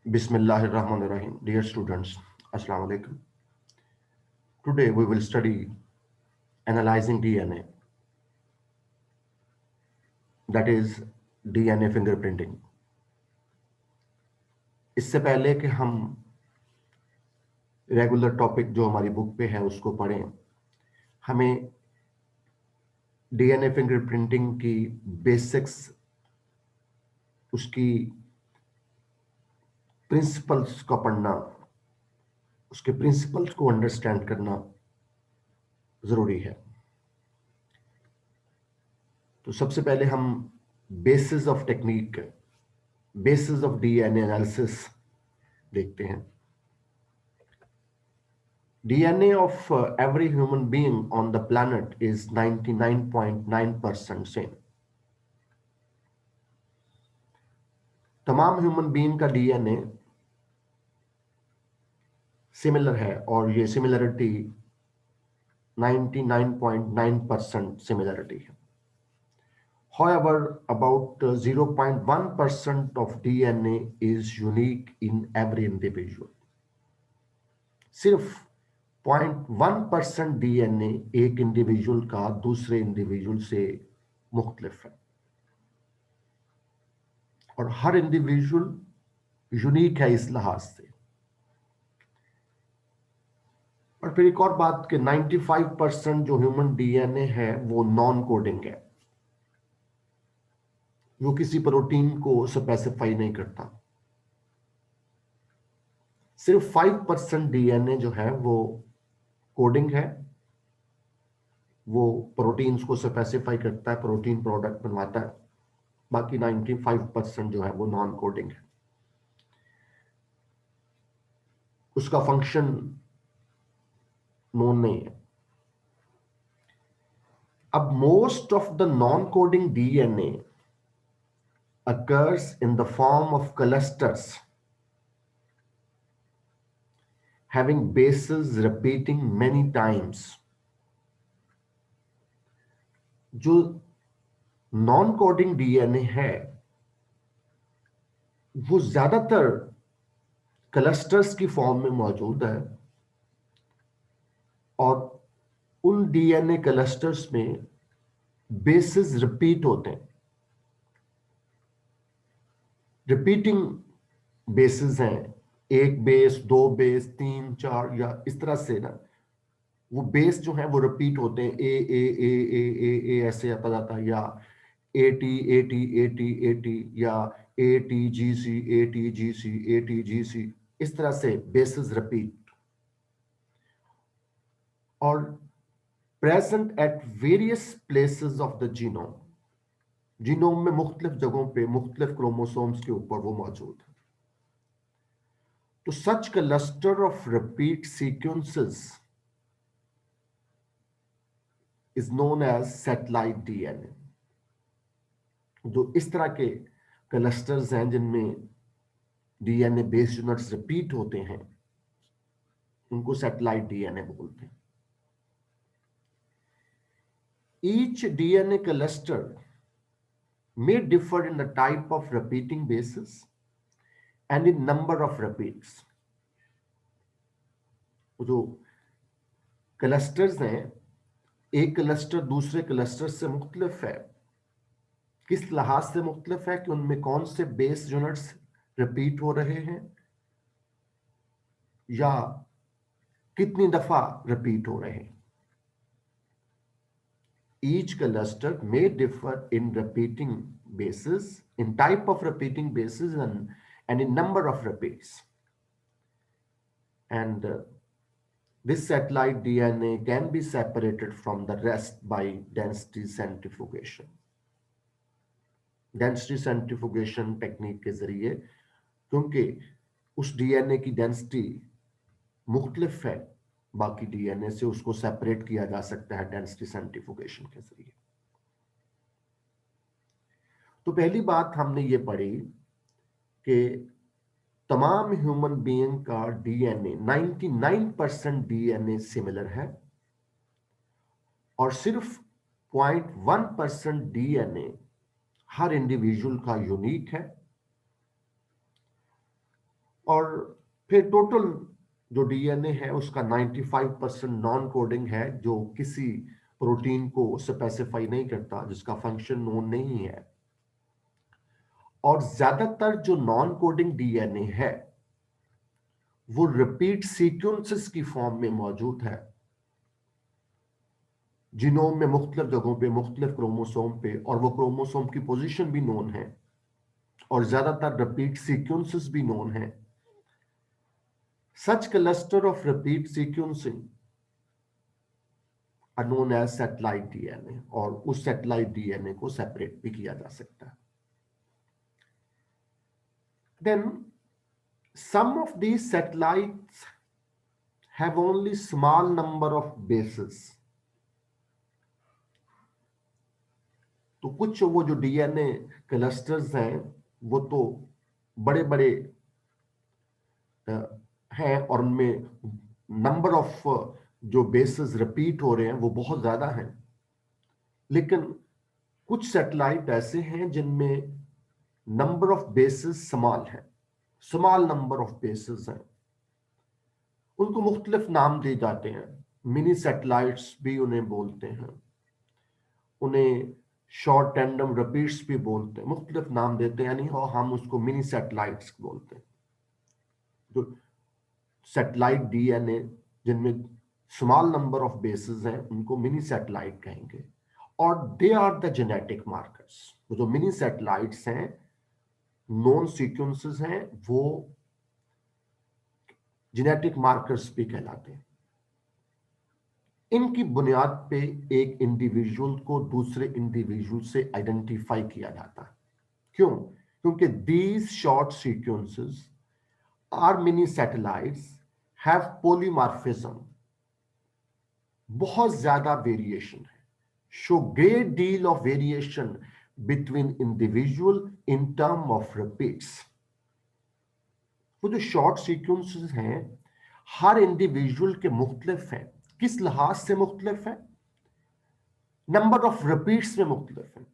Bismillahirrahmanirrahim. Dear students, Assalamu alaikum. Today we will study analyzing DNA, that is DNA fingerprinting. इससे पहले कि हम regular topic जो हमारी बुक पे है उसको पढ़ें, हमें डीएनए फिंगरप्रिंटिंग की बेसिक्स, उसकी प्रिंसिपल्स का पढ़ना, उसके प्रिंसिपल्स को अंडरस्टैंड करना ज़रूरी है। तो सबसे पहले हम basis of technique, basis of DNA analysis देखते हैं। DNA of every human being on the planet is 99.9% same. तमाम ह्यूमन बीइंग का डीएनए सिमिलर है और ये सिमिलरिटी 99.9% सिमिलरिटी है। However, about 0.1% of DNA is unique in every individual. सिर्फ 0.1% DNA एक इंडिविजुअल का दूसरे इंडिविजुअल से मुख्तलिफ है और हर इंडिविजुअल यूनिक है इस लिहाज से। और फिर एक और बात कि 95% जो ह्यूमन डीएनए है वो नॉन कोडिंग है, वो किसी प्रोटीन को स्पेसिफाई नहीं करता। सिर्फ 5% डीएनए जो है वो कोडिंग है, वो प्रोटीन्स को स्पेसिफाई करता है, प्रोटीन प्रोडक्ट बनवाता है। बाकी 95% जो है वो नॉन कोडिंग है, उसका फंक्शन नोन नहीं है। अब most of the non coding DNA occurs in the form of clusters having bases repeating many times. जो नॉन कोडिंग डीएनए है वो ज्यादातर क्लस्टर्स की फॉर्म में मौजूद है और उन डीएनए क्लस्टर्स में बेसेस रिपीट होते हैं। रिपीटिंग बेसिस हैं, एक बेस, दो बेस, तीन, चार, या इस तरह से ना वो बेस जो है वो रिपीट होते हैं। ए ऐसे आता जाता है, या ए टी या ए टी जी सी, इस तरह से बेसिस रिपीट और present at various places of the genome. Genome में मुख्तलिफ जगहों पे मुख्तलिफ क्रोमोसोम्स के ऊपर वो मौजूद है। तो such cluster of repeat sequences is known as satellite DNA. जो इस तरह के क्लस्टर्स हैं जिनमें डीएनए बेस यूनिट्स रिपीट होते हैं, उनको सैटेलाइट डीएनए बोलते हैं। Each DNA cluster may differ in the type of repeating bases and in number of repeats. जो क्लस्टर्स हैं, एक क्लस्टर दूसरे क्लस्टर से मुख्तलिफ है। किस लिहाज से मुख्तलिफ है कि उनमें कौन से बेस यूनिट्स रिपीट हो रहे हैं या कितनी दफा रिपीट हो रहे हैं। Each cluster may differ in repeating bases, in type of repeating bases, and in number of repeats. And this satellite DNA can be separated from the rest by density centrifugation. Density centrifugation technique के जरिए, क्योंकि उस DNA की density मुख्तलिफ है बाकी DNA से, उसको सेपरेट किया जा सकता है डेंसिटी सेंट्रीफ्यूगेशन के जरिए। तो पहली बात हमने ये पढ़ी कि तमाम ह्यूमन बीइंग का डीएनए 99% डीएनए सिमिलर है और सिर्फ 0.1% डीएनए हर इंडिविजुअल का यूनिक है। और फिर टोटल जो डीएनए है उसका 95% नॉन कोडिंग है, जो किसी प्रोटीन को स्पेसिफाई नहीं करता, जिसका फंक्शन नोन नहीं है। और ज्यादातर जो नॉन कोडिंग डीएनए है वो रिपीट सीक्वेंसेस की फॉर्म में मौजूद है, जीनोम में मुख्तलिफ जगहों पे मुख्तलिफ क्रोमोसोम पे, और वो क्रोमोसोम की पोजीशन भी नोन है और ज्यादातर रिपीट सीक्वेंसेस भी नोन है। Such cluster of repeat sequencing are known as satellite DNA, और उस सैटेलाइट डीएनए को सेपरेट भी किया जा सकता है। Then some of these satellites have only small number of bases. तो कुछ वो जो डीएनए क्लस्टर्स हैं वो तो बड़े बड़े हैं, और उनमें नंबर ऑफ जो बेसेस रिपीट हो रहे हैं वो बहुत ज्यादा हैं। लेकिन कुछ सैटेलाइट ऐसे हैं जिनमें नंबर ऑफ बेसेस स्मॉल है, स्मॉल नंबर ऑफ बेसेस हैं। उनको मुख्तलिफ नाम दिए जाते हैं, मिनी सैटेलाइट्स भी उन्हें बोलते हैं, उन्हें शॉर्ट टैंडम रिपीट्स भी बोलते हैं, मुख्तलिफ नाम देते हैं, यानी हम उसको मिनी सैटेलाइट्स बोलते हैं। जो सैटेलाइट डीएनए जिनमें स्मॉल नंबर ऑफ बेसेस हैं उनको मिनी सैटेलाइट कहेंगे, और they are the genetic markers. वो जो मिनी सैटेलाइट्स हैं, नॉन सीक्वेंसेस हैं, वो जेनेटिक मार्कर्स भी कहलाते हैं। इनकी बुनियाद पे एक इंडिविजुअल को दूसरे इंडिविजुअल से आइडेंटिफाई किया जाता है। क्यों? क्योंकि these short sequences are mini satellites have polymorphism, बहुत ज्यादा वेरिएशन है, show great deal of variation between individual in term of repeats. वो जो शॉर्ट सीक्वेंसेस हैं हर इंडिविजुअल के मुख्तलिफ हैं। किस लिहाज से मुख्तलिफ है? नंबर ऑफ रिपीट्स में मुख्तलिफ है।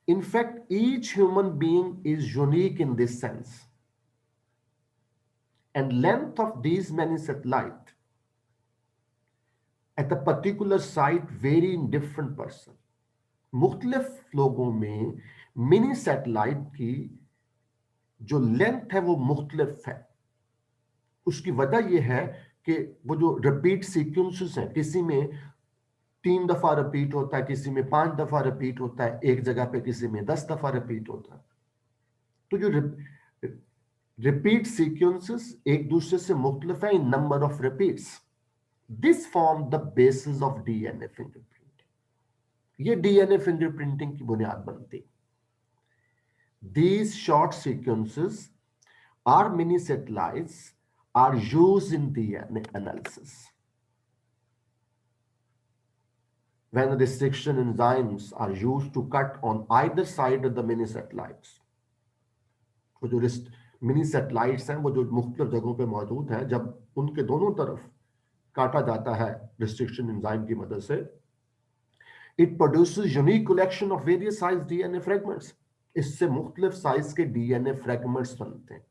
In fact, each human being is unique in this sense. And length of these many satellites at a particular site vary in different person. मुख्तलिफ लोगों में मिनी सैटेलाइट की जो लेंथ है वो मुख्तलिफ है। उसकी वजह यह है कि वो जो रिपीट सीक्वेंसेस हैं, किसी में 3 दफा रिपीट होता है, किसी में 5 दफा रिपीट होता है, एक जगह पे किसी में 10 दफा रिपीट होता है। तो जो रिपीट सीक्वेंसेस एक दूसरे से मुख्तलिफ है in number of repeats. This form the basis of DNA fingerprinting. ये डीएनए फिंगरप्रिंटिंग की बुनियाद बनती। These short sequences or mini satellites are used in DNA analysis. When restriction enzymes are used to cut on either side of the mini satellites, वो जो mini satellites हैं वो जो मुख्तलिफ जगहों पे मौजूद हैं, जब उनके दोनों तरफ काटा जाता है रिस्ट्रिक्शन एंजाइम की मदद से, it produces unique collection of various size DNA fragments. इससे मुख्तलिफ साइज के डीएनए फ्रेगमेंट्स बनते हैं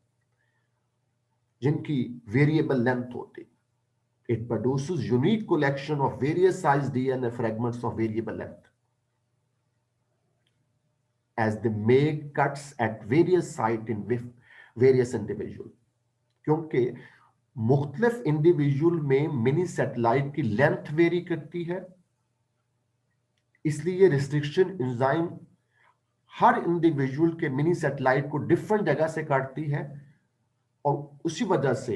जिनकी वेरिएबल लेंथ होती। It produces unique collection of various size DNA fragments of variable length as they make cuts at various site in various individual। क्योंकि मुख्तलिफ individual में मिनी सैटेलाइट की लेंथ वेरी करती है, इसलिए रिस्ट्रिक्शन एंजाइम हर individual के mini satellite को different जगह से काटती है, और उसी वजह से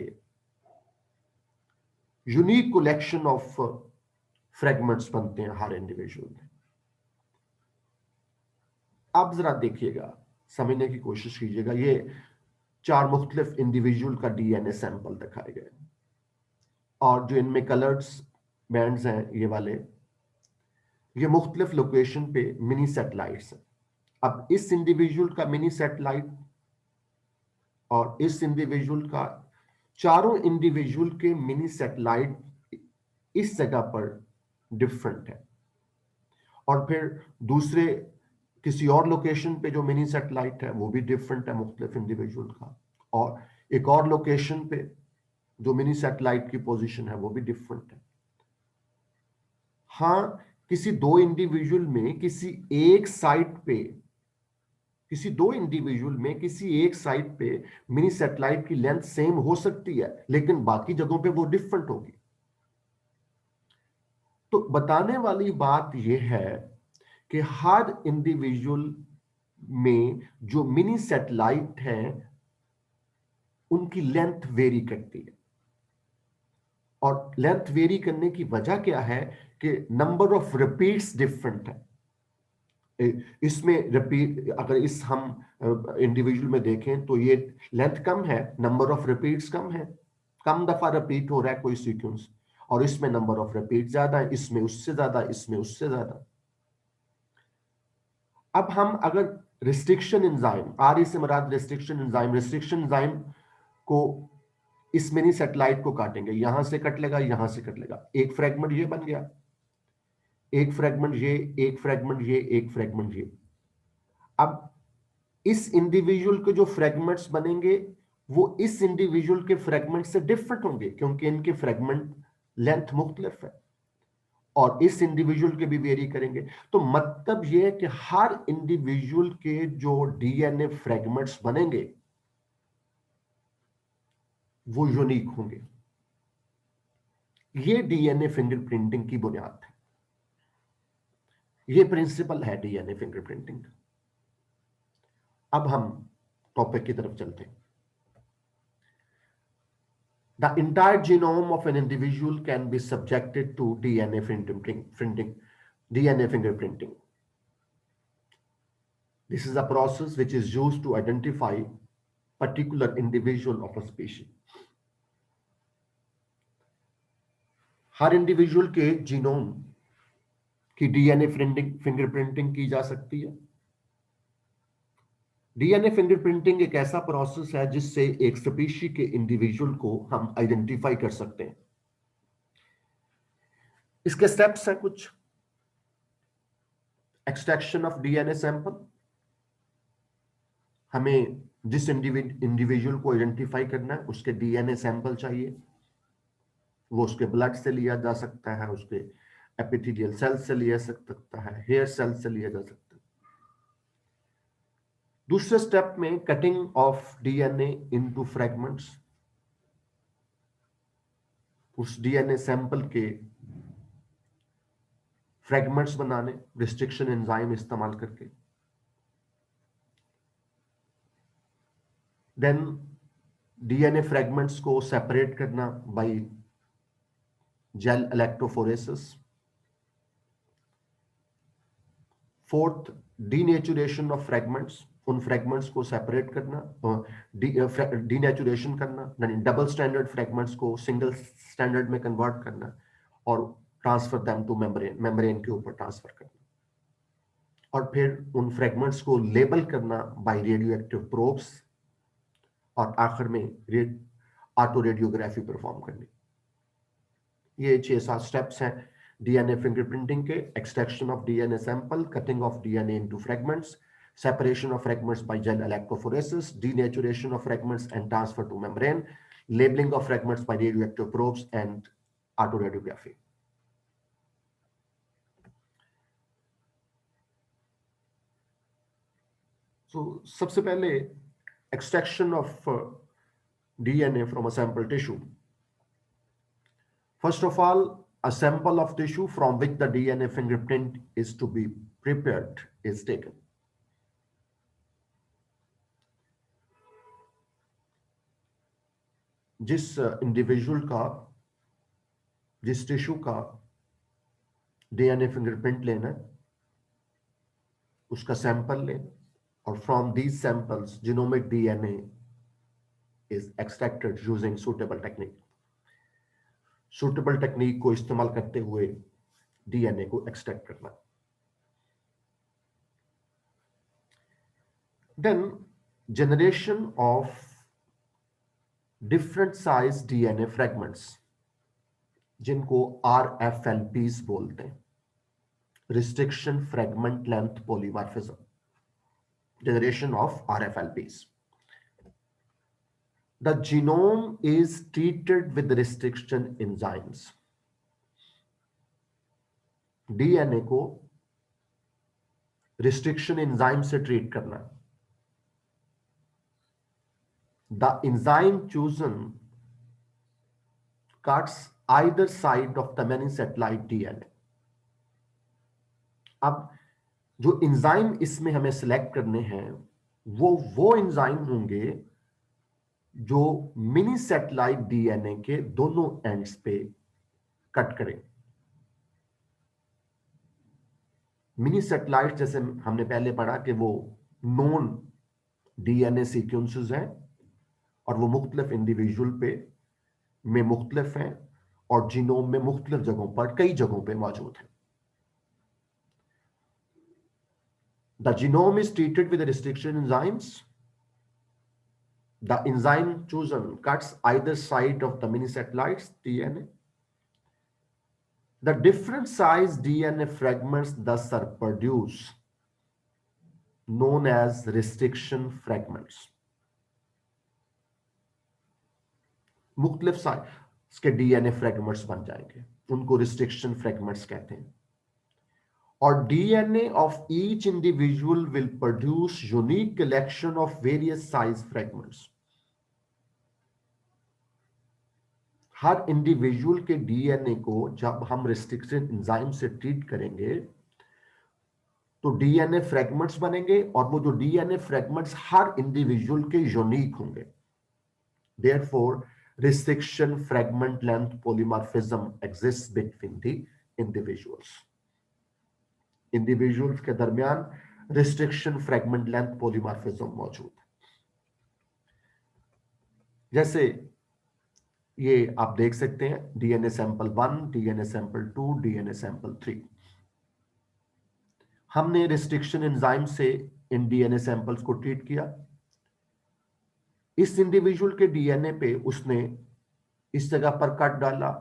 यूनिक कलेक्शन ऑफ फ्रेगमेंट्स बनते हैं हर इंडिविजुअल में। अब जरा देखिएगा, समझने की कोशिश कीजिएगा। ये 4 मुख्तलिफ इंडिविजुअल का डीएनए सैंपल दिखाए गए, और जो इनमें कलर्स बैंड्स हैं ये वाले, ये मुख्तलिफ लोकेशन पे मिनी सैटेलाइट्स हैं। अब इस इंडिविजुअल का मिनी सैटेलाइट और इस इंडिविजुअल का, चारों इंडिविजुअल के मिनी सैटेलाइट इस जगह पर डिफरेंट है, और फिर दूसरे किसी और लोकेशन पे जो मिनी सैटेलाइट है वो भी डिफरेंट है मुख्तलिफ इंडिविजुअल का, और एक और लोकेशन पे जो मिनी सैटेलाइट की पोजीशन है वो भी डिफरेंट है। हाँ, किसी दो इंडिविजुअल में किसी दो इंडिविजुअल में किसी एक साइट पे मिनी सैटेलाइट की लेंथ सेम हो सकती है, लेकिन बाकी जगहों पे वो डिफरेंट होगी। तो बताने वाली बात यह है कि हर इंडिविजुअल में जो मिनी सैटेलाइट है उनकी लेंथ वेरी करती है, और लेंथ वेरी करने की वजह क्या है कि नंबर ऑफ रिपीट्स डिफरेंट है। इसमें रिपीट, अगर इस हम इंडिविजुअल में देखें तो ये लेंथ कम है, नंबर ऑफ रिपीट्स कम है, कम दफा रिपीट हो रहा है कोई सीक्वेंस, और इसमें नंबर ऑफ रिपीट ज्यादा है, इसमें उससे ज्यादा, इसमें उससे ज्यादा। अब हम अगर रिस्ट्रिक्शन एंजाइम, आर से मराद रिस्ट्रिक्शन एंजाइम को इस मिनी सैटेलाइट को काटेंगे, यहां से कट लेगा, यहां से कट लेगा, एक फ्रेगमेंट ये बन गया, एक फ्रेगमेंट ये, एक फ्रेगमेंट ये, एक फ्रेगमेंट ये। अब इस इंडिविजुअल के जो फ्रेगमेंट्स बनेंगे वो इस इंडिविजुअल के फ्रेगमेंट से डिफरेंट होंगे, क्योंकि इनके फ्रेगमेंट लेंथ मुख्तलिफ है, और इस इंडिविजुअल के भी वेरी करेंगे। तो मतलब यह है कि हर इंडिविजुअल के जो डीएनए फ्रेगमेंट्स बनेंगे वो यूनिक होंगे। ये डीएनए फिंगरप्रिंटिंग की बुनियाद है, ये प्रिंसिपल है डीएनए फिंगरप्रिंटिंग। अब हम टॉपिक की तरफ चलते हैं। The entire genome of an individual can be subjected to DNA fingerprinting. This is a process which is used to identify particular individual of a species. Her individual के genome की DNA fingerprinting की जा सकती है। DNA fingerprinting एक ऐसा process है जिससे एक स्पीशी के इंडिविजुअल को हम आइडेंटिफाई कर सकते हैं। इसके स्टेप्स हैं कुछ। एक्सट्रैक्शन ऑफ डीएनए सैंपल, हमें जिस इंडिविजुअल को आइडेंटिफाई करना है उसके डीएनए सैंपल चाहिए। वो उसके ब्लड से लिया जा सकता है, उसके एपिथेलियल सेल से लिया जा सकता है, हेयर सेल से लिया जा सकता है। दूसरे स्टेप में cutting of DNA into fragments, उस डीएनए सैंपल के फ्रैगमेंट्स बनाने रिस्ट्रिक्शन एंजाइम इस्तेमाल करके। देन डीएनए फ्रैगमेंट्स को सेपरेट करना by gel electrophoresis. Fourth, denaturation of fragments, उन फ्रैगमेंट्स को सेपरेट करना, डीनेचुरेशन करना, डबल स्टैंडर्ड फ्रैगमेंट्स को सिंगल स्टैंडर्ड में कन्वर्ट करना, और ट्रांसफर देम टू मेम्ब्रेन के ऊपर ट्रांसफर करना, और फिर उन फ्रैगमेंट्स को लेबल करना बाय रेडियो एक्टिव प्रोब्स, और आखिर में ऑटो रेडियोग्राफी परफॉर्म करनी। ये 6-7 स्टेप्स हैं डीएनए फिंगरप्रिंटिंग के। Extraction of DNA sample, cutting of DNA into fragments, separation of fragments by gel electrophoresis, denaturation of fragments and transfer to membrane, labeling of fragments by radioactive probes, and autoradiography. So सबसे पहले extraction of DNA from a sample tissue. First of all, a sample of tissue from which the DNA fingerprint is to be prepared is taken. जिस individual का, जिस tissue का DNA fingerprint लेना है उसका sample लें, और from these samples genomic DNA is extracted using suitable technique. Suitable technique को इस्तेमाल करते हुए डीएनए को एक्सट्रैक्ट करना। Then generation of different size DNA fragments, जिनको RFLPs बोलते हैं, restriction fragment length polymorphism. generation of RFLPs. The genome is treated with restriction enzymes. DNA को रिस्ट्रिक्शन एंजाइम से ट्रीट करना. The enzyme chosen cuts either side of the many satellite DNA. अब जो enzyme इसमें हमें select करने हैं वो एंजाइम होंगे जो मिनी सैटेलाइट डीएनए के दोनों एंड्स पे कट करें. मिनी सैटेलाइट जैसे हमने पहले पढ़ा कि वो नॉन डीएनए सीक्वेंसेस हैं और वो मुख्तलिफ इंडिविजुअल पे में मुख्तलिफ हैं और जीनोम में मुख्तलिफ जगहों पर कई जगहों पे मौजूद हैं. The genome is treated with restriction enzymes. The enzyme chosen cuts either side of the mini satellites DNA. The different size DNA fragments thus are produced, known as restriction fragments. मुख्तलिफ साइज के DNA fragments बन जाएंगे, उनको restriction fragments कहते हैं. और DNA of each individual will produce unique collection of various size fragments. Her individual के DNA को जब हम रिस्ट्रिक्शन एंजाइम से ट्रीट करेंगे तो डीएनए फ्रेगमेंट्स बनेंगे और वो जो डीएनए फ्रेगमेंट्स हर इंडिविजुअल के यूनिक होंगे. Therefore restriction fragment length polymorphism exists between the individuals. Individuals के दरमियान restriction fragment length polymorphism मौजूद है. जैसे ये आप देख सकते हैं DNA sample 1, DNA sample 2, DNA sample 3. हमने रिस्ट्रिक्शन एंजाइम से इन डीएनए सैंपल्स को ट्रीट किया. इस इंडिविजुअल के डीएनए पे उसने इस जगह पर कट डाला,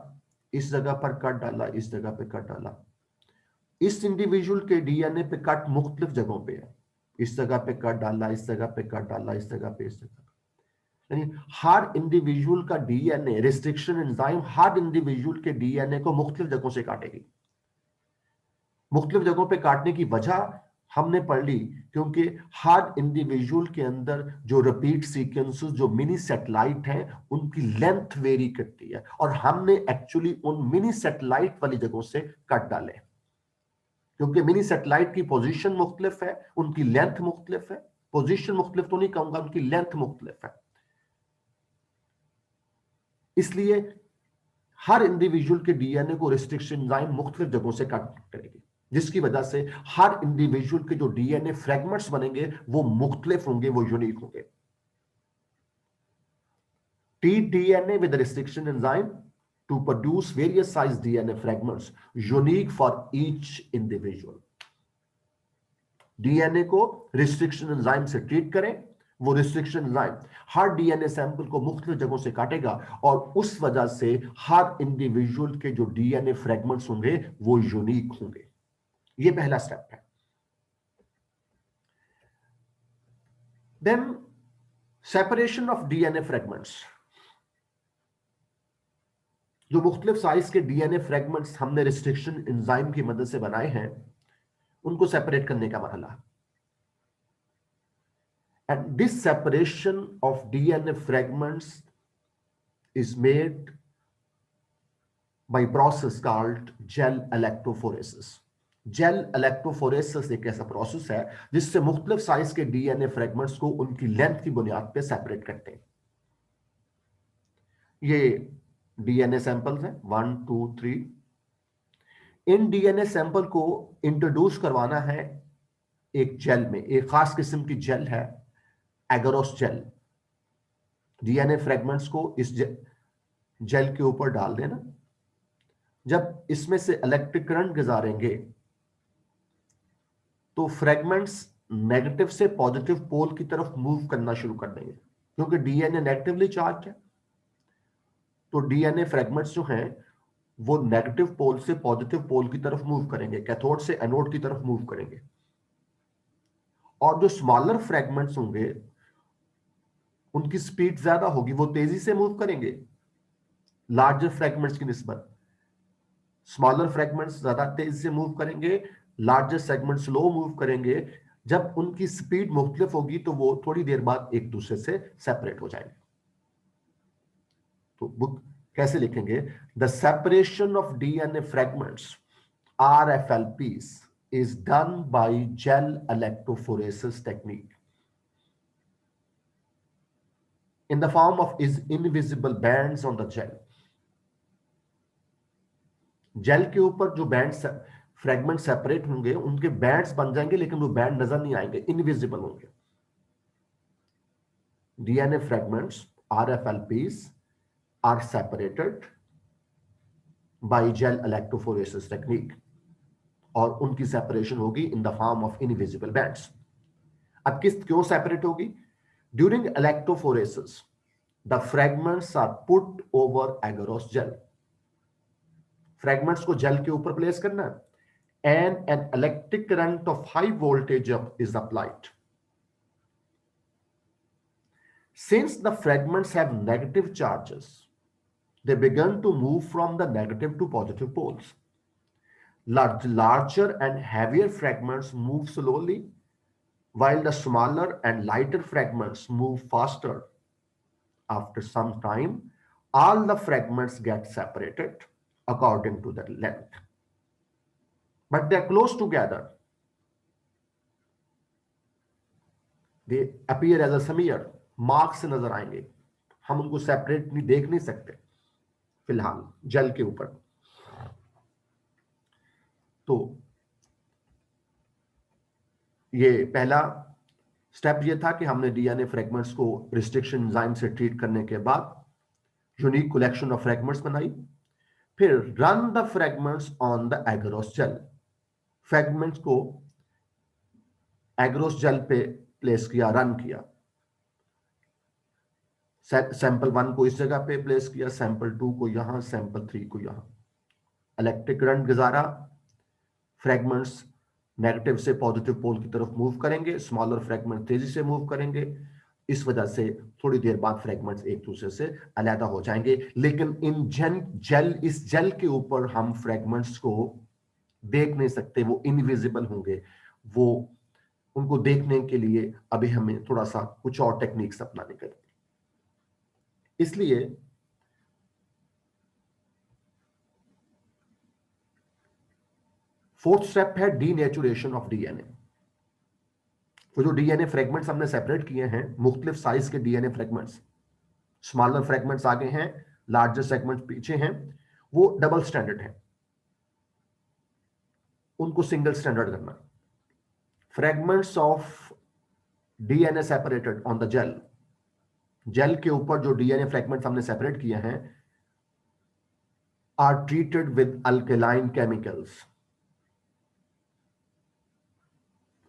इस जगह पर कट डाला, इस जगह पे कट डाला. इस इंडिविजुअल के डीएनए पे कट मुख्तलिफ जगहों पे है. इस जगह पे कट डाला, इस जगह पे कट डाला, इस जगह पे, इस जगह पे. यानी हर इंडिविजुअल का डीएनए रिस्ट्रिक्शन एंजाइम हर इंडिविजुअल के डीएनए को मुख्तलिफ जगहों से काटेगी. मुख्तलिफ जगहों पे काटने की वजह हमने पढ़ ली क्योंकि हर इंडिविजुअल के अंदर जो रिपीट सीक्वेंसेस जो मिनी सैटेलाइट हैं उनकी लेंथ वेरी करती है और हमने एक्चुअली उन मिनी सैटेलाइट वाली जगहों से कट डाले क्योंकि मिनी सैटेलाइट की पोजीशन मुख्तलिफ है, उनकी लेंथ मुख्तलिफ है. पोजीशन मुख्तलिफ तो नहीं कहूंगा, उनकी लेंथ मुख्तलिफ है. इसलिए हर इंडिविजुअल के डीएनए को रिस्ट्रिक्शन एंजाइम मुख्तलिफ जगहों से कट करेगी जिसकी वजह से हर इंडिविजुअल के जो डीएनए फ्रेगमेंट्स बनेंगे वो मुख्तलिफ होंगे, वो यूनिक होंगे. tDNA with restriction enzyme to produce various size DNA fragments unique for each individual. DNA को रिस्ट्रिक्शन एंजाइम से ट्रीट करें, वो रिस्ट्रिक्शन एंजाइम हर डीएनए सैंपल को मुख्तलिफ जगहों से काटेगा और उस वजह से हर इंडिविजुअल के जो डीएनए फ्रेगमेंट्स होंगे वो यूनिक होंगे. ये पहला स्टेप है. Then separation of DNA fragments. जो मुख्तलिफ साइज के डीएनए फ्रेगमेंट्स हमने रिस्ट्रिक्शन एंजाइम की मदद से बनाए हैं उनको सेपरेट करने का मरहला. And this separation of DNA fragments is made by process called gel electrophoresis. Gel electrophoresis एक ऐसा प्रोसेस है जिससे मुख्तलिफ साइज के डीएनए फ्रेगमेंट्स को उनकी लेंथ की बुनियाद पे सेपरेट करते हैं. ये डीएनए सैंपल्स हैं 1, 2, 3. इन डीएनए सैंपल को इंट्रोड्यूस करवाना है एक जेल में. एक खास किस्म की जेल है एगरोस जेल. डीएनए फ्रेगमेंट्स को इस जेल के ऊपर डाल देना. जब इसमें से इलेक्ट्रिक करंट गुजारेंगे तो फ्रेगमेंट्स नेगेटिव से पॉजिटिव पोल की तरफ मूव करना शुरू कर देंगे क्योंकि डीएनए नेगेटिवली चार्ज है. तो डीएनए फ्रेगमेंट्स जो हैं वो नेगेटिव पोल से पॉजिटिव पोल की तरफ मूव करेंगे, कैथोड से एनोड की तरफ मूव करेंगे. और जो स्मॉलर फ्रेगमेंट्स होंगे उनकी स्पीड ज्यादा होगी, वो तेजी से मूव करेंगे लार्जर फ्रेगमेंट्स की निस्बत। स्मॉलर फ्रेगमेंट्स ज्यादा तेजी से मूव करेंगे, लार्जर सेगमेंट स्लो मूव करेंगे। जब उनकी स्पीड मुख्तलिफ होगी तो वो थोड़ी देर बाद एक दूसरे से सेपरेट हो जाएंगे। तो बुक कैसे लिखेंगे? The separation of DNA fragments RFLPs is done by gel electrophoresis technique in the form of is invisible bands on the gel। Gel के ऊपर जो बैंड फ्रेगमेंट सेपरेट होंगे उनके बैंड्स बन जाएंगे, लेकिन वो बैंड नजर नहीं आएंगे, इनविजिबल होंगे। DNA fragments RFLPs are separated by gel electrophoresis technique और उनकी सेपरेशन होगी in the form of invisible bands. अब क्यों सेपरेट होगी? During electrophoresis the fragments are put over agarose gel. Fragments को जेल के ऊपर प्लेस करना है and an electric current of high voltage is applied. Since the fragments have negative charges, they begin to move from the negative to positive poles. Larger and heavier fragments move slowly, while the smaller and lighter fragments move faster. After some time, all the fragments get separated according to their length. But they are close together. They appear as a smear, marks से नजर आएंगे, हम उनको separate नहीं देख नहीं सकते फिलहाल जेल के ऊपर। तो ये पहला स्टेप ये था कि हमने डीएनए फ्रेगमेंट्स को रिस्ट्रिक्शन एंजाइम से ट्रीट करने के बाद यूनिक कलेक्शन ऑफ फ्रेगमेंट्स बनाई, फिर run the fragments on the agarose gel. Fragments को एगरोस जेल पे प्लेस किया, रन किया। सैंपल 1 को इस जगह पे प्लेस किया, सैंपल 2 को यहां, सैंपल 3 को यहां। इलेक्ट्रिक करंट गुजारा, फ्रेगमेंट्स नेगेटिव से पॉजिटिव पोल की तरफ मूव करेंगे, स्मॉलर फ्रेगमेंट तेजी से मूव करेंगे। इस वजह से थोड़ी देर बाद फ्रेगमेंट्स एक दूसरे से अलग हो जाएंगे। लेकिन इस जेल के ऊपर हम फ्रेगमेंट्स को देख नहीं सकते, वो इनविजिबल होंगे। वो उनको देखने के लिए अभी हमें थोड़ा सा कुछ और टेक्निक्स अपनाने करें। इसलिए फोर्थ स्टेप है डीनेचुरेशन ऑफ डीएनए। वो जो डीएनए फ्रेगमेंट्स हमने सेपरेट किए हैं, मुख्तलिफ साइज के डीएनए फ्रेगमेंट्स, स्मॉलर फ्रेगमेंट्स आगे हैं, लार्जर सेगमेंट्स पीछे हैं, वो डबल स्टैंडर्ड है, उनको सिंगल स्टैंडर्ड करना। Fragments of DNA separated on the gel, gel के ऊपर जो डीएनए फ्रेगमेंट्स हमने सेपरेट किए हैं, are treated with alkaline chemicals.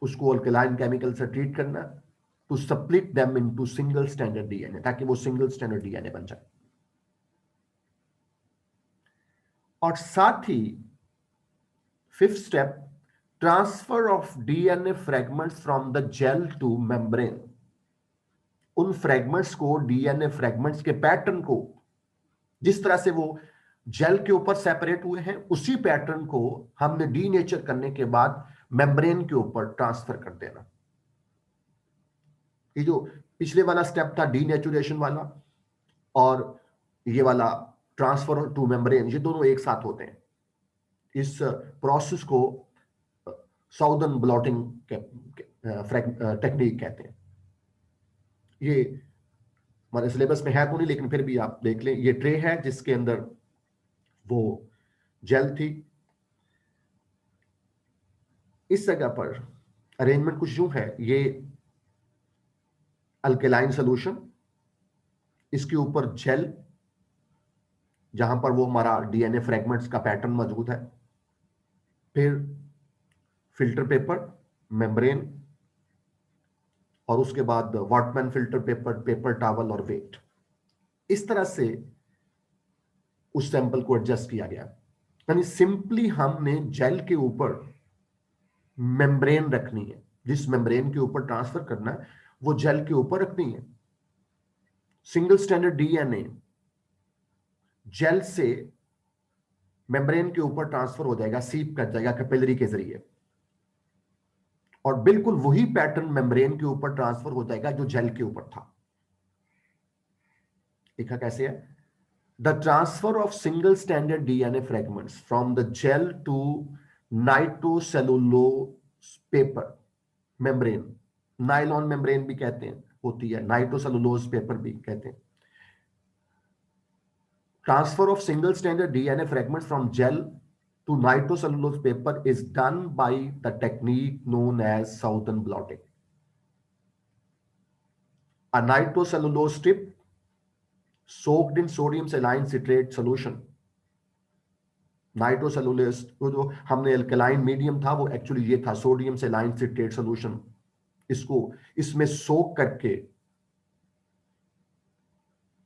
उसको अल्कलाइन केमिकल से ट्रीट करना to split them into single standard DNA, ताकि वो सिंगल स्टैंडर्ड डीएनए बन जाए। और साथ ही fifth step, transfer of DNA fragments from the gel to membrane. उन फ्रेगमेंट्स को, डीएनए फ्रेगमेंट्स के पैटर्न को, जिस तरह से वो जेल के ऊपर सेपरेट हुए हैं, उसी पैटर्न को हमने डीनेचर करने के बाद मेम्ब्रेन के ऊपर ट्रांसफर कर देना। ये जो पिछले वाला स्टेप था डीनेचुरेशन वाला, और ये वाला ट्रांसफर टू मेम्ब्रेन, ये दोनों एक साथ होते हैं। इस प्रोसेस को साउदर्न ब्लॉटिंग टेक्निक कहते हैं। ये हमारे सिलेबस में है तो नहीं, लेकिन फिर भी आप देख लें। ये ट्रे है जिसके अंदर वो जेल थी। इस जगह पर अरेंजमेंट कुछ यूं है, ये अल्कलाइन सोल्यूशन, इसके ऊपर जेल जहां पर वो हमारा डीएनए फ्रेगमेंट्स का पैटर्न मौजूद है, फिर फिल्टर पेपर, मेम्ब्रेन, और उसके बाद वॉटमैन फिल्टर पेपर, पेपर टॉवल और वेट। इस तरह से उस सैंपल को एडजस्ट किया गया। यानी सिंपली हमने जेल के ऊपर मेम्ब्रेन रखनी है, जिस मेम्ब्रेन के ऊपर ट्रांसफर करना है वो जेल के ऊपर रखनी है। सिंगल स्टैंडर्ड डीएनए जेल से मेम्ब्रेन के ऊपर ट्रांसफर हो जाएगा, सीप कर जाएगा कैपिलरी के जरिए, और बिल्कुल वही पैटर्न मेम्ब्रेन के ऊपर ट्रांसफर हो जाएगा जो जेल के ऊपर था। देखा कैसे है? The transfer of single standard DNA fragments from the gel to nitrocellulose paper membrane, nylon membrane भी कहते हैं, होती है, नाइट्रोसेलुलोज पेपर भी कहते हैं। Transfer of single stranded DNA fragments from gel to nitrocellulose paper is done by the technique known as Southern blotting. A nitrocellulose strip soaked in sodium saline citrate solution. Nitrocellulose जो हमने alkaline medium था वो actually ये था sodium saline citrate solution, इसको इसमें soak करके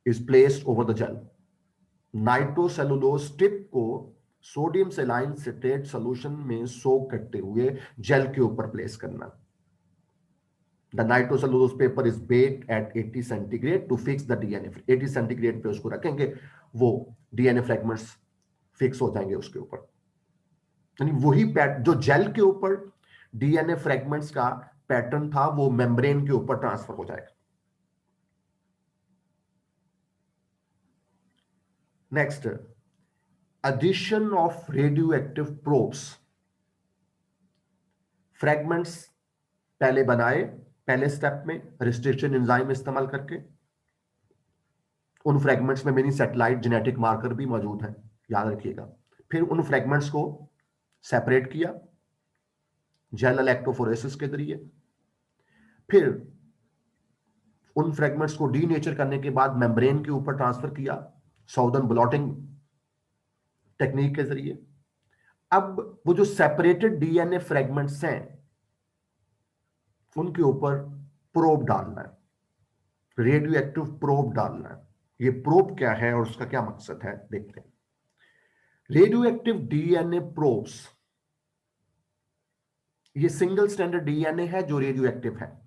is placed over the gel. Nitrocellulose strip को सोडियम सेलाइन सिट्रेट सॉल्यूशन में सोक करते हुए जेल के ऊपर प्लेस करना। The nitrocellulose paper is baked at 80 centigrade to fix the DNA. 80 centigrade पे उसको रखेंगे, वो डीएनए फ्रेगमेंट्स फिक्स हो जाएंगे उसके ऊपर। यानी वही जो जेल के ऊपर डीएनए फ्रेगमेंट्स का पैटर्न था वो मेम्ब्रेन के ऊपर ट्रांसफर हो जाएगा। Next, addition of radioactive probes। Fragments पहले बनाए, पहले स्टेप में रिस्ट्रिक्शन एंजाइम इस्तेमाल करके, उन फ्रैगमेंट्स में मिनी सैटेलाइट जेनेटिक मार्कर भी मौजूद हैं, याद रखिएगा। फिर उन फ्रैगमेंट्स को सेपरेट किया जेल इलेक्ट्रोफोरेसिस के जरिए, फिर उन फ्रैगमेंट्स को डीनेचर करने के बाद मेम्ब्रेन के ऊपर ट्रांसफर किया साउदर्न ब्लॉटिंग टेक्निक के जरिए। अब वो जो सेपरेटेड डीएनए फ्रैगमेंट्स हैं उनके ऊपर प्रोब डालना है, रेडियो एक्टिव प्रोब डालना है। ये प्रोब क्या है और उसका क्या मकसद है देखते हैं। रेडियो एक्टिव डीएनए प्रोब्स, ये सिंगल स्टैंडर्ड डीएनए है जो रेडियो एक्टिव है।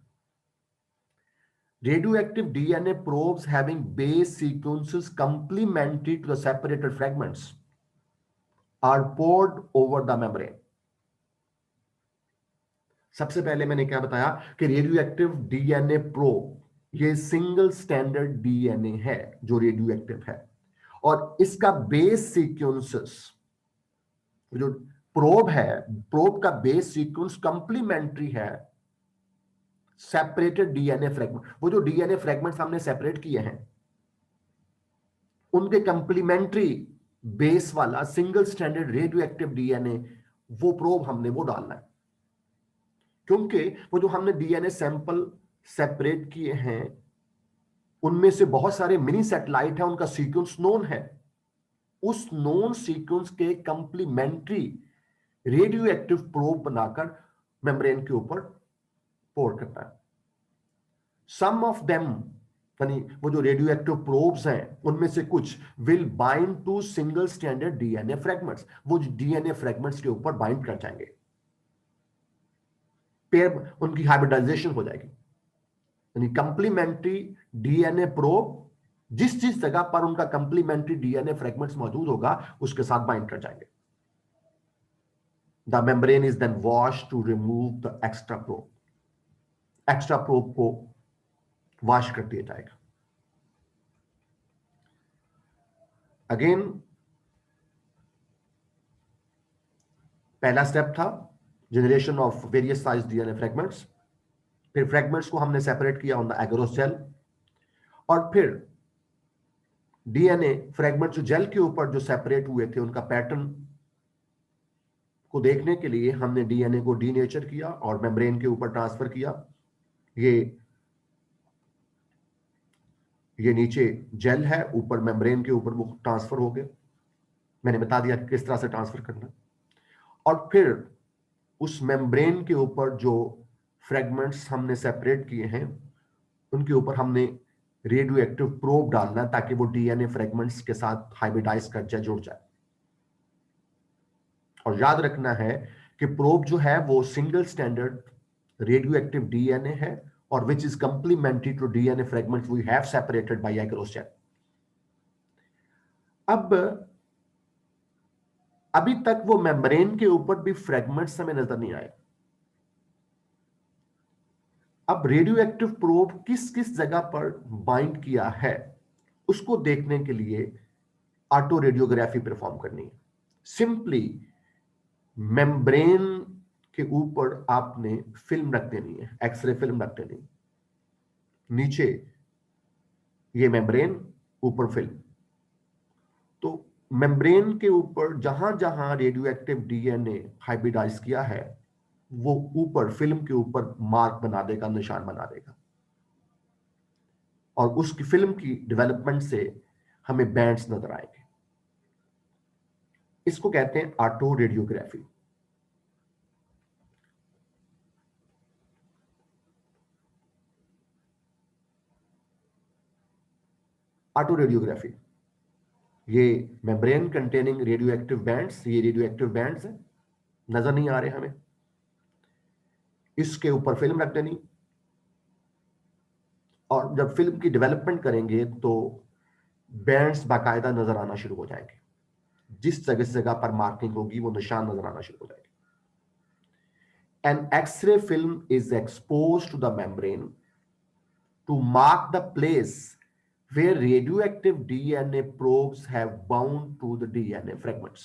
Radioactive DNA probes having base sequences complementary to the separated fragments are poured over the membrane। सबसे पहले मैंने क्या बताया कि रेडियो एक्टिव डीएनए प्रोब ये सिंगल स्टैंडर्ड डीएनए है जो रेडियो एक्टिव है, और इसका बेस सीक्वेंसेस, जो प्रोब है, प्रोब का बेस सीक्वेंस कंप्लीमेंट्री है सेपरेटेड डीएनए फ्रैगमेंट। वो जो डीएनए फ्रैगमेंट्स हमने सेपरेट किए हैं उनके कंप्लीमेंट्री बेस वाला single standard radio active DNA, वो प्रोब हमने वो डालना है। क्योंकि वो जो हमने डीएनए सैंपल सेपरेट किए हैं उनमें से बहुत सारे मिनी सैटेलाइट है, उनका सीक्वेंस नोन है। उस नोन सीक्वेंस के कंप्लीमेंट्री रेडियो एक्टिव प्रोब बनाकर मेम्ब्रेन के ऊपर पोर करना है। सम ऑफ देम, यानी वो जो रेडियो एक्टिव प्रोब्स हैं उनमें से कुछ will bind to single standard DNA fragments, वो डीएनए फ्रैगमेंट्स के ऊपर बाइंड कर जाएंगे, पेयर उनकी हाइब्रिडाइजेशन हो जाएगी। यानी कंप्लीमेंट्री डीएनए प्रोब जिस जिस जगह पर उनका कंप्लीमेंट्री डीएनए फ्रैगमेंट्स मौजूद होगा उसके साथ बाइंड कर जाएंगे। The membrane is then wash to remove the extra probe. Extra probe को वॉश कर दिया जाएगा। अगेन पहला स्टेप था generation of various size DNA fragments, फिर फ्रैगमेंट्स को हमने सेपरेट किया ऑन द एगरोस जेल, और फिर डीएनए फ्रैगमेंट्स जो जेल के ऊपर जो सेपरेट हुए थे उनका पैटर्न को देखने के लिए हमने डीएनए को डीनेचर किया और मेम्ब्रेन के ऊपर ट्रांसफर किया। ये नीचे जेल है, ऊपर मेम्ब्रेन के ऊपर वो ट्रांसफर हो गए। मैंने बता दिया किस तरह से ट्रांसफर करना। और फिर उस मेम्ब्रेन के ऊपर जो फ्रैगमेंट्स हमने सेपरेट किए हैं उनके ऊपर हमने रेडियो एक्टिव प्रोब डालना ताकि वो डीएनए फ्रैगमेंट्स के साथ हाइब्रिडाइज कर जाए, जुड़ जाए। और याद रखना है कि प्रोब जो है वो सिंगल स्टैंडर्ड रेडियोएक्टिव डीएनए है और which is complementary to DNA fragments we have separated by cross check. अब अभी तक वो मेम्ब्रेन के ऊपर भी फ्रेगमेंट्स हमें नजर नहीं आए। अब रेडियोएक्टिव प्रोब किस किस जगह पर बाइंड किया है उसको देखने के लिए ऑटो रेडियोग्राफी परफॉर्म करनी है। सिंपली मेम्ब्रेन के ऊपर आपने फिल्म रख देनी है, एक्सरे फिल्म रख देनी है। नीचे ये मेम्ब्रेन, ऊपर फिल्म। तो मेम्ब्रेन के ऊपर जहां जहां रेडियोएक्टिव डीएनए हाइब्रिडाइज किया है वो ऊपर फिल्म के ऊपर मार्क बना देगा, निशान बना देगा, और उसकी फिल्म की डेवलपमेंट से हमें बैंड्स नजर आएंगे। इसको कहते हैं ऑटो रेडियोग्राफी। ऑटो रेडियोग्राफी, ये मेम्ब्रेन कंटेनिंग रेडियोएक्टिव बैंड्स, ये रेडियोएक्टिव बैंड्स हैं, नजर नहीं आ रहे हमें। इसके ऊपर फिल्म रख देनी, और जब फिल्म की डेवलपमेंट करेंगे तो बैंड्स बाकायदा नजर आना शुरू हो जाएंगे। जिस जगह पर मार्किंग होगी वो निशान नजर आना शुरू हो जाएंगे। An X-ray film is exposed to the membrane to mark the place where radioactive DNA probes have bound to the DNA fragments.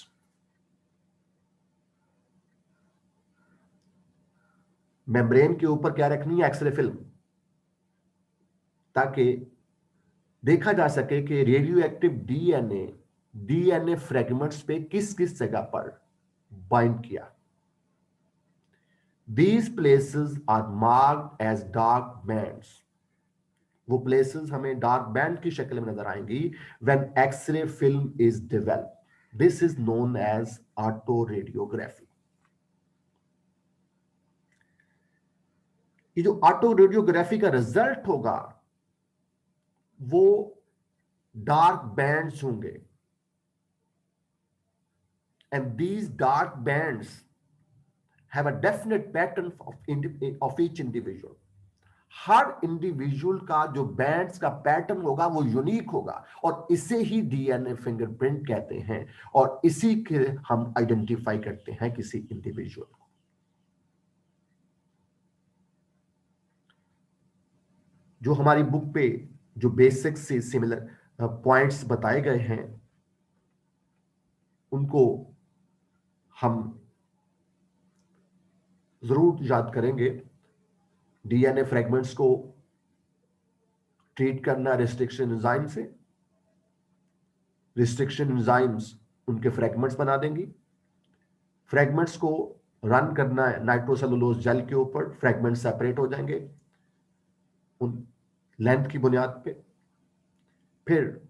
Membrane के ऊपर क्या रखनी है? एक्सरे फिल्म, ताकि देखा जा सके कि रेडियो एक्टिव डीएनए फ्रेगमेंट्स पे किस किस जगह पर बाइंड किया। These places are marked as dark bands. वो प्लेसेस हमें डार्क बैंड की शक्ल में नजर आएंगी when X-ray film is develop. This is known as auto radiography. ये जो ऑटो रेडियोग्राफी का रिजल्ट होगा वो डार्क बैंड्स होंगे, and these dark bands have a definite pattern of each individual. Her individual का जो बैंड्स का पैटर्न होगा वो यूनिक होगा, और इसे ही डीएनए फिंगरप्रिंट कहते हैं, और इसी के हम आइडेंटिफाई करते हैं किसी इंडिविजुअल को। जो हमारी बुक पे जो बेसिक से सिमिलर पॉइंट्स बताए गए हैं उनको हम जरूर याद करेंगे। डीएनए फ्रेगमेंट्स को ट्रीट करना रिस्ट्रिक्शन एंजाइम से, रिस्ट्रिक्शन एंजाइम्स उनके फ्रेगमेंट्स बना देंगी। फ्रेगमेंट्स को रन करना है नाइट्रोसेलुलोज जेल के ऊपर, फ्रेगमेंट सेपरेट हो जाएंगे उन लेंथ की बुनियाद पे। फिर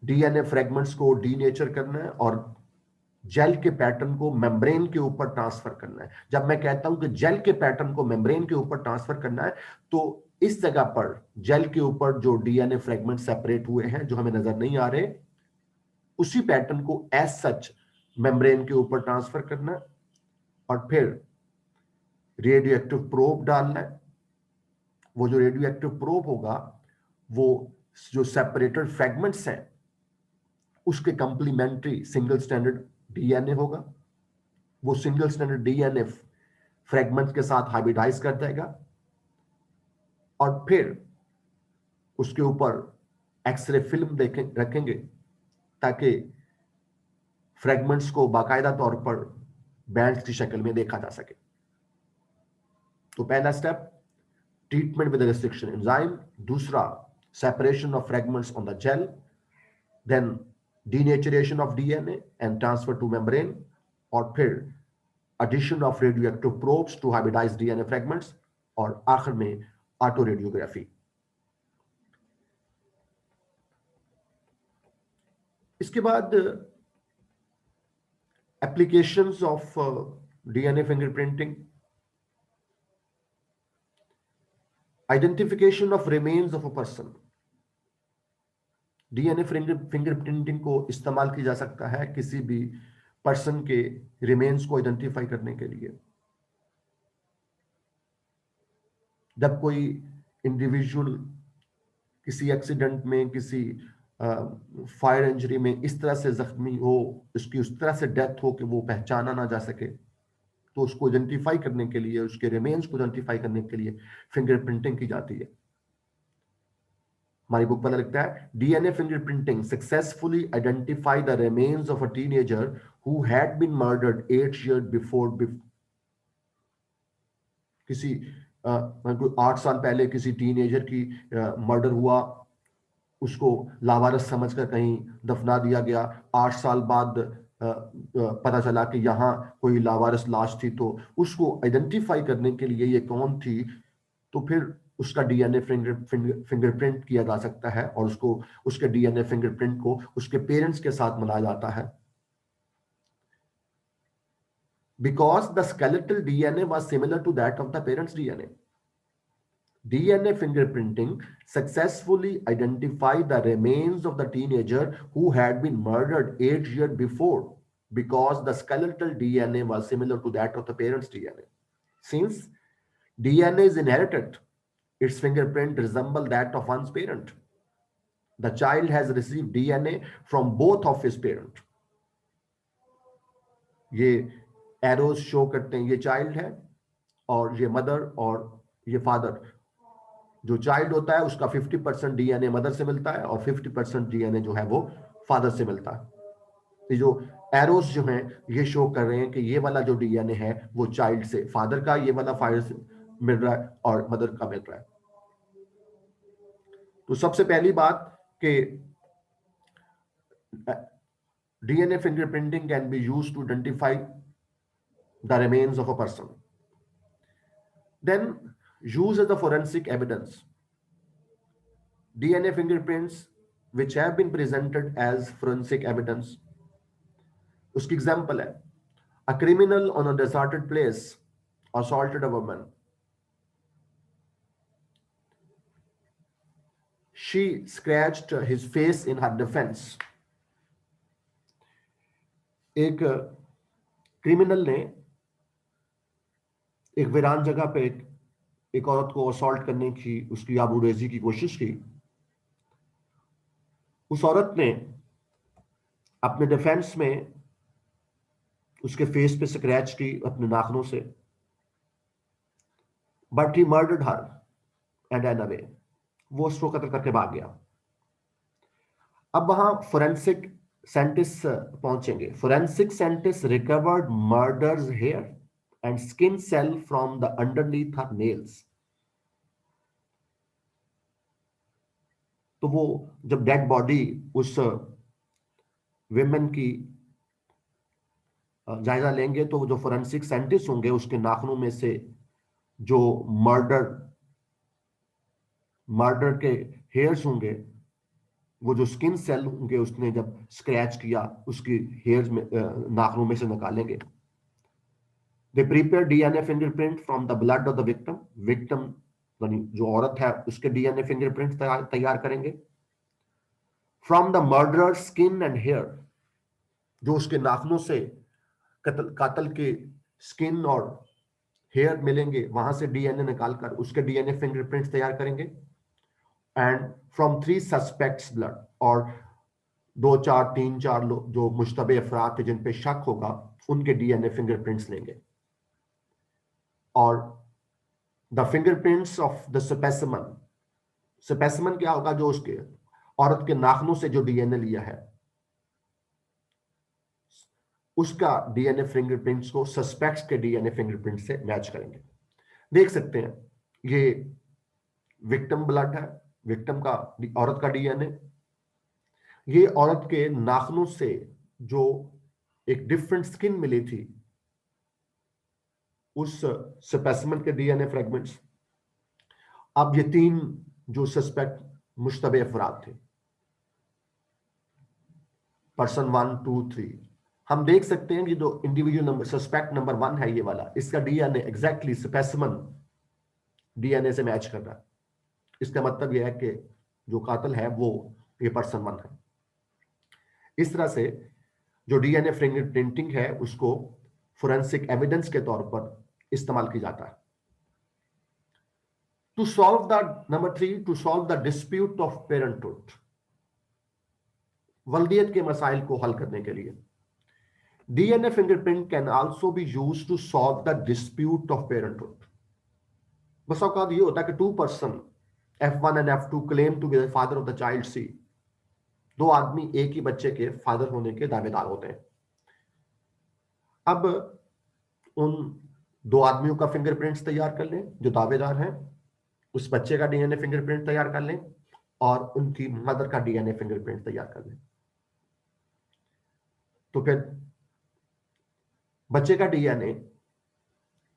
डीएनए फ्रेगमेंट्स को डीनेचर करना है और जेल के पैटर्न को मेम्ब्रेन के ऊपर ट्रांसफर करना है। जब मैं कहता हूं कि जेल के पैटर्न को मेम्ब्रेन के ऊपर ट्रांसफर करना है, तो इस जगह पर जेल के ऊपर जो डीएनए फ्रेगमेंट सेपरेट हुए हैं जो हमें नजर नहीं आ रहे, उसी पैटर्न को एज सच मेम्ब्रेन के ऊपर ट्रांसफर करना है, और फिर रेडियो एक्टिव प्रोब डालना है। वो जो रेडियो एक्टिव प्रोब होगा वो जो सेपरेटेड फ्रेगमेंट्स हैं उसके कंप्लीमेंट्री सिंगल स्टैंडर्ड डीएनए होगा। वो सिंगल स्टैंडर्ड डीएनए फ्रेगमेंट्स के साथ हाइब्रिडाइज कर देगा, और फिर उसके ऊपर एक्सरे फिल्म रखेंगे ताकि फ्रेगमेंट्स को बाकायदा तौर पर बैंड्स की शक्ल में देखा जा सके। तो पहला step treatment with restriction enzyme, दूसरा separation of fragments on the gel, then denaturation of DNA and transfer to membrane, और फिर addition of radioactive probes to hybridize DNA fragments, और आखिर में ऑटो रेडियोग्राफी। इसके बाद applications of DNA fingerprinting, identification of remains of a person. DNA fingerprinting को इस्तेमाल किया जा सकता है किसी भी पर्सन के रिमेन्स को आइडेंटिफाई करने के लिए। जब कोई इंडिविजुअल किसी एक्सीडेंट में, किसी फायर इंजरी में इस तरह से जख्मी हो, उसकी उस तरह से डेथ हो कि वो पहचाना ना जा सके, तो उसको आइडेंटिफाई करने के लिए, उसके रिमेन्स को आइडेंटिफाई करने के लिए फिंगरप्रिंटिंग की जाती है। हमारी बुक पता लिखता है, DNA fingerprinting successfully identify the remains of a teenager who had been murdered 8 years before. किसी 8 साल पहले किसी टीनेजर की मर्डर हुआ, उसको लावारिस समझकर कहीं दफना दिया गया। 8 साल बाद पता चला कि यहाँ कोई लावारिस लाश थी, तो उसको आइडेंटिफाई करने के लिए ये कौन थी, तो फिर उसका डीएनए फिंगरप्रिंट किया जा सकता है, और उसको, उसके डीएनए फिंगरप्रिंट को उसके पेरेंट्स के साथ मिलाया जाता है। Because the skeletal DNA was similar to that of the parents DNA, DNA fingerprinting successfully identified the remains of the teenager who had been murdered 8 years before, because the skeletal DNA was similar to that of the parents' DNA. Since DNA is inherited, its fingerprint resembles that of one's parent. The child has received DNA from both of his parents. ये arrows show करते हैं, ये child है और ये mother और ये father. जो चाइल्ड होता है उसका 50% डीएनए मदर से मिलता है और 50% डीएनए जो है वो फादर से मिलता है। ये जो एरोस जो हैं ये शो कर रहे हैं कि ये वाला जो डीएनए है वो चाइल्ड से फादर का, ये वाला फादर से मिल रहा है और मदर का मिल रहा है। तो सबसे पहली बात कि DNA fingerprinting can be used to identify the remains of a person. Then use as the forensic evidence. DNA fingerprints which have been presented as forensic evidence, उसकी एग्जाम्पल है, a criminal on a deserted place assaulted a woman. She scratched his face in her defense. एक criminal ने एक वीरान जगह पे एक औरत को असॉल्ट करने की, उसकी आबरूरेजी की कोशिश की। उस औरत ने अपने डिफेंस में उसके फेस पे स्क्रैच की अपने नाखूनों से, but he murdered her and run away. वो उसको कत्ल करके भाग गया। अब वहां फोरेंसिक साइंटिस्ट पहुंचेंगे। Forensic scientist recovered murders hair and skin cell from the underneath her nails. तो वो जब डेड बॉडी उस विमेन की जायजा लेंगे, तो जो फोरेंसिक साइंटिस्ट होंगे उसके नाखूनों में से जो मर्डर मर्डर के हेयर्स होंगे, वो जो स्किन सेल होंगे उसने जब स्क्रैच किया उसकी हेयर्स में नाखूनों में से निकालेंगे। They prepare DNA fingerprint from the blood of the victim. Victim यानी जो औरत है उसके डीएनए फिंगरप्रिंट तैयार करेंगे। From the murderer skin and hair, जो उसके नाखूनों से कातल के स्किन और हेयर मिलेंगे, वहां से डीएनए निकालकर उसके डीएनए फिंगरप्रिंट्स तैयार करेंगे। एंड फ्रॉम 3 सस्पेक्ट्स ब्लड, और 2 4 3 4 लोग जो मुश्तबे अफराद थे जिन पे शक होगा, उनके डीएनए फिंगरप्रिंट्स लेंगे। और the fingerprints of the specimen, specimen क्या होगा, जो उसके औरत के नाखूनों से जो डीएनए लिया है उसका डीएनए फिंगरप्रिंट्स को सस्पेक्ट्स के डीएनए फिंगरप्रिंट से मैच करेंगे। देख सकते हैं ये विक्टिम ब्लड है, विक्टिम का, औरत का डीएनए। ये औरत के नाखूनों से जो एक डिफरेंट स्किन मिली थी उस स्पेसिमेन के डीएनए फ्रेगमेंट्स। अब ये 3 जो सस्पेक्ट मुश्तबे अफराद थे, पर्सन 1 2 3, हम देख सकते हैं कि जो इंडिविजुअल नंबर सस्पेक्ट नंबर 1 है ये वाला, इसका डीएनए एग्जैक्टली स्पेसिमेन डीएनए से मैच कर रहा है। इसका मतलब यह है कि जो कातिल है वो ये पर्सन 1 है। इस तरह से जो डीएनए फिंगरप्रिंटिंग है उसको फोरेंसिक एविडेंस के तौर पर इस्तेमाल किया जाता है। To solve the number 3, to solve the dispute of parenthood, वल्दियत के मसाइल को हल करने के लिए DNA fingerprint can also be use to solve the dispute of parenthood. बस औकात ये होता है कि 2 person F1 and F2 claim to be the father of the child C, 2 आदमी एक ही बच्चे के फादर होने के दावेदार होते हैं। अब उन 2 आदमियों का फिंगरप्रिंट्स तैयार कर लें जो दावेदार हैं, उस बच्चे का डीएनए फिंगरप्रिंट तैयार कर लें और उनकी मदर का डीएनए फिंगरप्रिंट तैयार कर लें। तो फिर बच्चे का डीएनए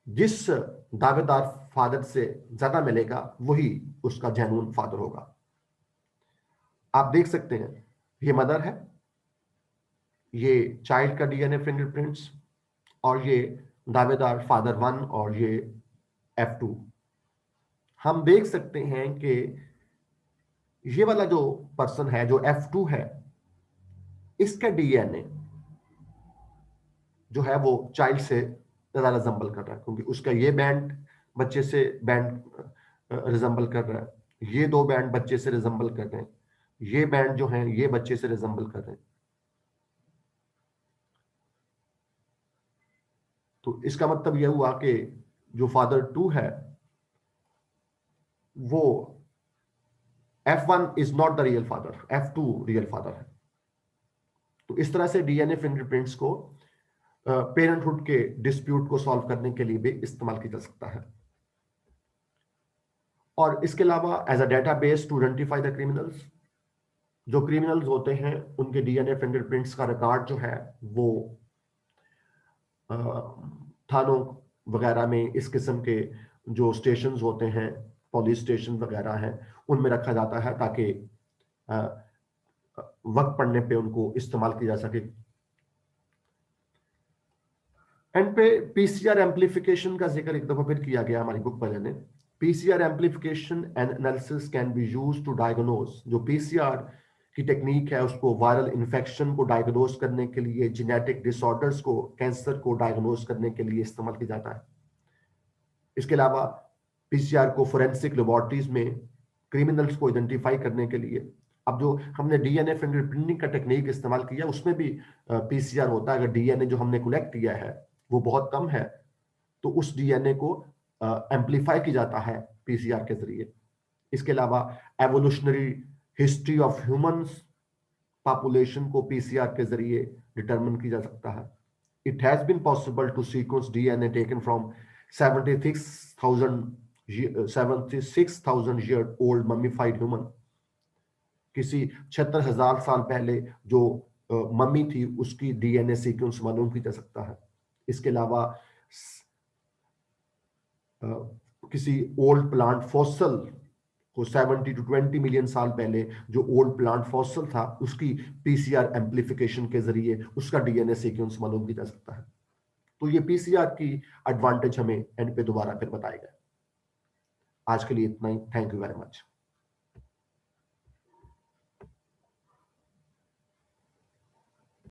जिस दावेदार फादर से ज्यादा मिलेगा वही उसका जेन्युइन फादर होगा। आप देख सकते हैं ये मदर है, ये चाइल्ड का डीएनए फिंगरप्रिंट्स, और ये दावेदार फादर 1 और ये F2। हम देख सकते हैं कि ये वाला जो पर्सन है जो F2 है, इसका डीएनए जो है वो चाइल्ड से ज्यादा रिजेंबल कर रहा है, क्योंकि उसका ये बैंड बच्चे से बैंड रिजेंबल कर रहा है, ये 2 बैंड बच्चे से रिजेंबल कर रहे हैं, ये बैंड जो है ये बच्चे से रिजेंबल कर रहे हैं। तो इसका मतलब यह हुआ कि जो फादर 2 है वो F1 is not the real father, F2 real father है। तो इस तरह से डीएनए फिंगरप्रिंट्स को पेरेंटहुड के डिस्प्यूट को सॉल्व करने के लिए भी इस्तेमाल किया जा सकता है। और इसके अलावा as a database to identify the criminals, जो क्रिमिनल्स होते हैं उनके डीएनए फिंगरप्रिंट्स का रिकॉर्ड जो है वो थानों वगैरह में इस किस्म के जो स्टेशंस होते हैं, पुलिस स्टेशन वगैरह हैं, उनमें रखा जाता है ताकि वक्त पड़ने पे उनको इस्तेमाल किया जा सके। एंड पे पीसीआर एम्पलीफिकेशन का जिक्र एक दफा फिर किया गया हमारी बुक वाले ने। PCR amplification and analysis can be used to diagnose, जो पीसीआर की टेक्निक है उसको वायरल इन्फेक्शन को डायग्नोज करने के लिए, जेनेटिक डिसऑर्डर्स को, कैंसर को डायग्नोज करने के लिए इस्तेमाल किया जाता है। इसके अलावा पीसीआर को फोरेंसिक लेबोरेटरीज में क्रिमिनल्स को आइडेंटिफाई करने के लिए, अब जो हमने डीएनए फिंगरप्रिंटिंग का टेक्निक इस्तेमाल किया उसमें भी पीसीआर होता है। अगर डीएनए जो हमने कलेक्ट किया है वो बहुत कम है तो उस डीएनए को एम्पलीफाई किया जाता है पीसीआर के जरिए। इसके अलावा evolutionary history of humans population को पीसीआर के जरिए डिटरमिन किया जा सकता है। It has been possible to sequence DNA taken from 76,000 year old mummified human, किसी 76,000 साल पहले जो मम्मी थी उसकी डीएनए सीक्वेंस मालूम किया जा सकता है। इसके अलावा किसी ओल्ड प्लांट फॉसल को 70 to 20 मिलियन साल पहले जो ओल्ड प्लांट फॉसल था उसकी पीसीआर एम्पलीफिकेशन के जरिए उसका डीएनए सीक्वेंस मालूम किया जा सकता है। तो ये पीसीआर की एडवांटेज हमें एंड पे दोबारा फिर बताएगा। आज के लिए इतना ही। Thank you very much.